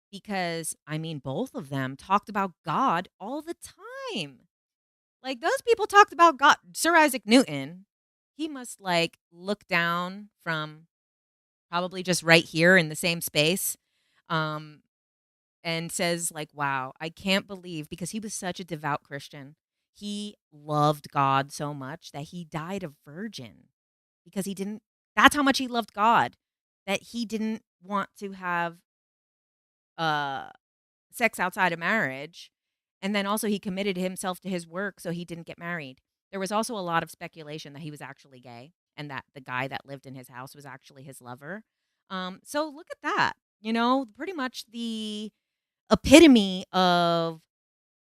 because, I mean, both of them talked about God all the time. Like, those people talked about God. Sir Isaac Newton, he must, like, look down from probably just right here in the same space. Um, and says like, "Wow, I can't believe," because he was such a devout Christian. He loved God so much that he died a virgin because he didn't that's how much he loved God, that he didn't want to have uh sex outside of marriage. And then also he committed himself to his work so he didn't get married. There was also a lot of speculation that he was actually gay and that the guy that lived in his house was actually his lover. So look at that. Pretty much the epitome of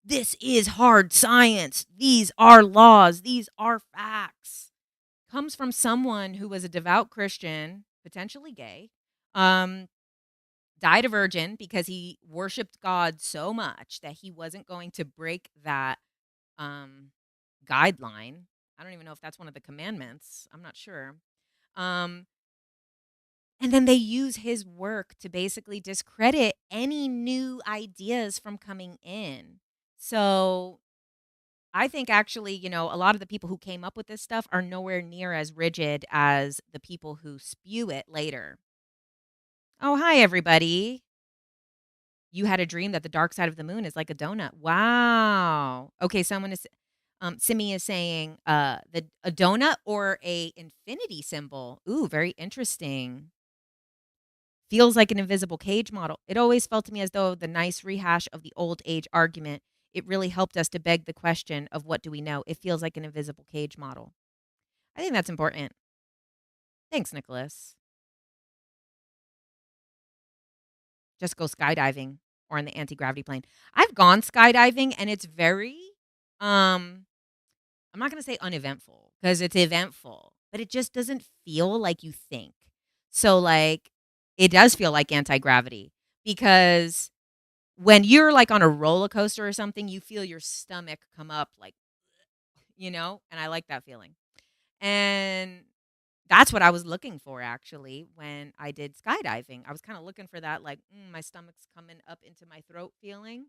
this is hard science. These are laws. These are facts. Comes from someone who was a devout Christian, potentially gay, um, died a virgin because he worshiped God so much that he wasn't going to break that um, guideline. I don't even know if that's one of the commandments. I'm not sure. Um, and then they use his work to basically discredit any new ideas from coming in. So I think actually, a lot of the people who came up with this stuff are nowhere near as rigid as the people who spew it later. Oh, hi, everybody. You had a dream that the dark side of the moon is like a donut. Wow. Okay, someone is Simi is saying a donut or a infinity symbol. Ooh, very interesting. Feels like an invisible cage model. It always felt to me as though the nice rehash of the old age argument, it really helped us to beg the question of what do we know? It feels like an invisible cage model. I think that's important. Thanks, Nicholas. Just go skydiving or on the anti-gravity plane. I've gone skydiving and it's very um I'm not going to say uneventful because it's eventful, but it just doesn't feel like you think. So like it does feel like anti-gravity because when you're like on a roller coaster or something, you feel your stomach come up like, and I like that feeling. And that's what I was looking for actually when I did skydiving. I was kind of looking for that like my stomach's coming up into my throat feeling.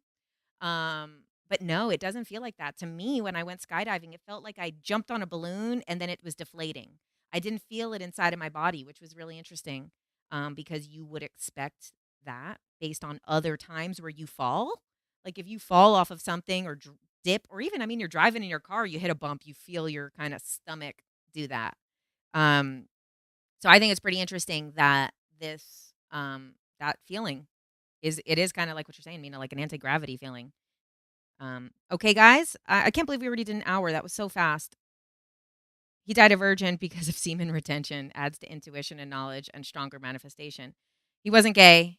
But no, it doesn't feel like that. To me, when I went skydiving, it felt like I jumped on a balloon and then it was deflating. I didn't feel it inside of my body, which was really interesting. Because you would expect that based on other times where you fall. Like if you fall off of something or dip, or even, I mean, you're driving in your car, you hit a bump, you feel your kind of stomach do that. Um, so I think it's pretty interesting that that feeling it is kind of like what you're saying, like an anti-gravity feeling. Okay, guys, I can't believe we already did an hour. That was so fast. He died a virgin because of semen retention, adds to intuition and knowledge and stronger manifestation. He wasn't gay.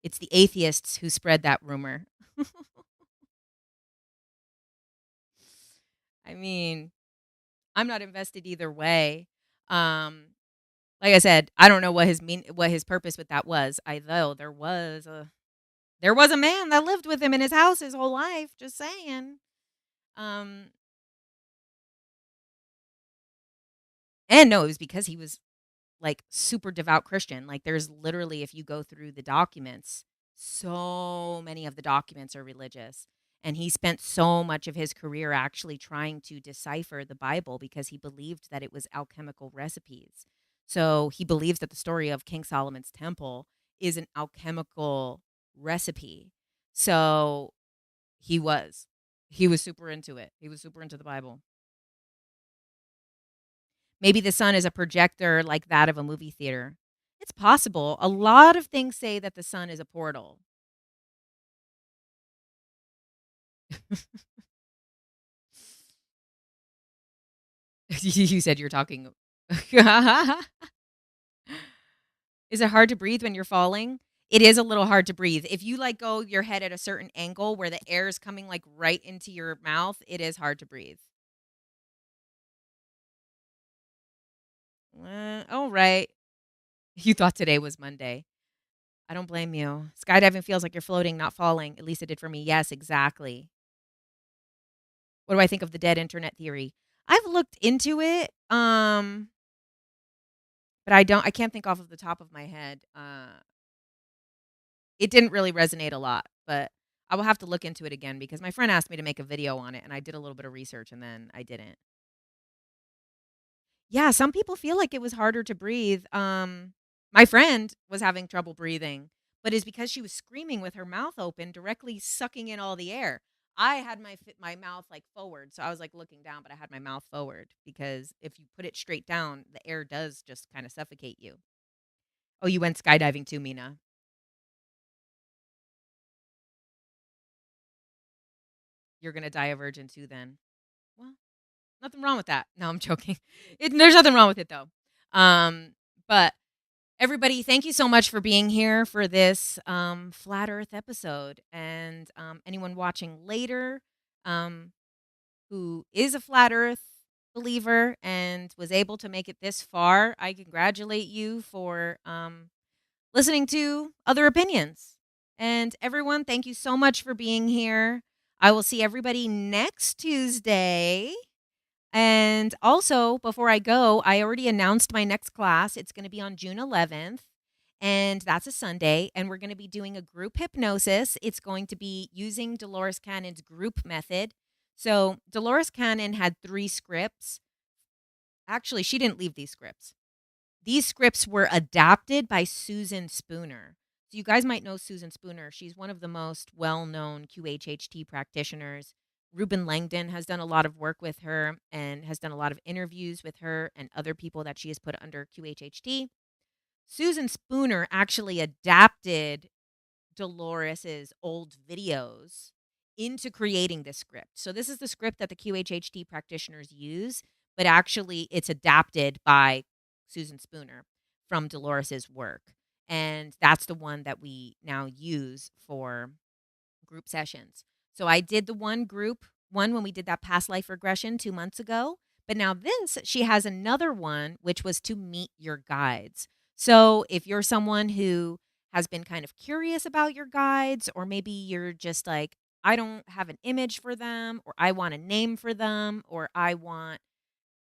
It's the atheists who spread that rumor. I mean, I'm not invested either way. Um, like I said, I don't know what his purpose with that was. I though there was a man that lived with him in his house his whole life. Just saying. Um, and no, it was because he was like super devout Christian. Like there's literally, if you go through the documents, so many of the documents are religious. And he spent so much of his career actually trying to decipher the Bible because he believed that it was alchemical recipes. So he believes that the story of King Solomon's temple is an alchemical recipe. So he was. He was super into it. He was super into the Bible. Maybe the sun is a projector like that of a movie theater. It's possible. A lot of things say that the sun is a portal. You said you're talking. Is it hard to breathe when you're falling? It is a little hard to breathe. If you like go your head at a certain angle where the air is coming like right into your mouth, it is hard to breathe. All right. You thought today was Monday. I don't blame you. Skydiving feels like you're floating, not falling. At least it did for me. Yes, exactly. What do I think of the dead internet theory? I've looked into it, but I can't think off of the top of my head. It didn't really resonate a lot, but I will have to look into it again because my friend asked me to make a video on it and I did a little bit of research and then I didn't. Yeah, some people feel like it was harder to breathe. My friend was having trouble breathing, but it's because she was screaming with her mouth open, directly sucking in all the air. I had my mouth like forward, so I was like looking down, but I had my mouth forward because if you put it straight down, the air does just kind of suffocate you. Oh, you went skydiving too, Mina. You're gonna die a virgin too, then. Well, nothing wrong with that. No, I'm joking. There's nothing wrong with it though. But everybody, thank you so much for being here for this flat Earth episode, and anyone watching later, um, who is a flat Earth believer and was able to make it this far, I congratulate you for listening to other opinions. And everyone, thank you so much for being here. I will see everybody next Tuesday. And also, before I go, I already announced my next class. It's going to be on June 11th, and that's a Sunday. And we're going to be doing a group hypnosis. It's going to be using Dolores Cannon's group method. So, Dolores Cannon had 3 scripts. Actually, she didn't leave these scripts. These scripts were adapted by Susan Spooner. So you guys might know Susan Spooner. She's one of the most well-known QHHT practitioners. Ruben Langdon has done a lot of work with her and has done a lot of interviews with her and other people that she has put under QHHT. Susan Spooner actually adapted Dolores's old videos into creating this script. So this is the script that the QHHT practitioners use, but actually it's adapted by Susan Spooner from Dolores's work. And that's the one that we now use for group sessions. So I did the one when we did that past life regression 2 months ago. But now this, she has another one, which was to meet your guides. So if you're someone who has been kind of curious about your guides, or maybe you're just like, I don't have an image for them, or I want a name for them, or I want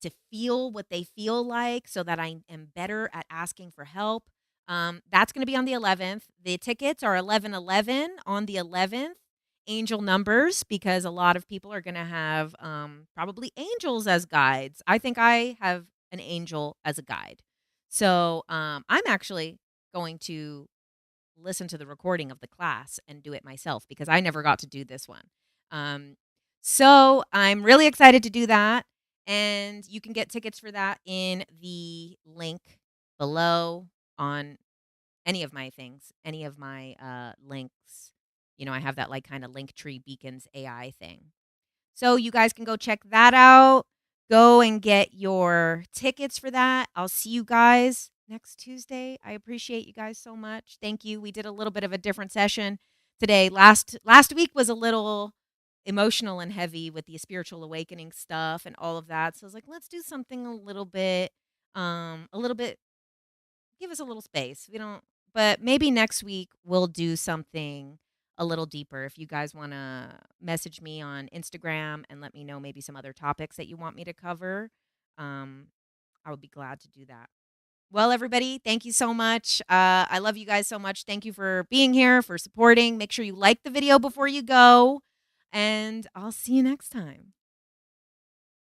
to feel what they feel like so that I am better at asking for help. That's going to be on the 11th. The tickets are 11/11 on the 11th. Angel numbers, because a lot of people are going to have probably angels as guides. I think I have an angel as a guide. So I'm actually going to listen to the recording of the class and do it myself because I never got to do this one. Um, so I'm really excited to do that. And you can get tickets for that in the link below on any of my things, any of my links. You know, I have that like kind of Linktree Beacons AI thing. So you guys can go check that out. Go and get your tickets for that. I'll see you guys next Tuesday. I appreciate you guys so much. Thank you. We did a little bit of a different session today. Last week was a little emotional and heavy with the spiritual awakening stuff and all of that. So I was like, let's do something a little bit, give us a little space. We don't, but maybe next week we'll do something a little deeper. If you guys want to message me on Instagram and let me know maybe some other topics that you want me to cover, I would be glad to do that. Well, everybody, thank you so much. I love you guys so much. Thank you for being here, for supporting. Make sure you like the video before you go, and I'll see you next time.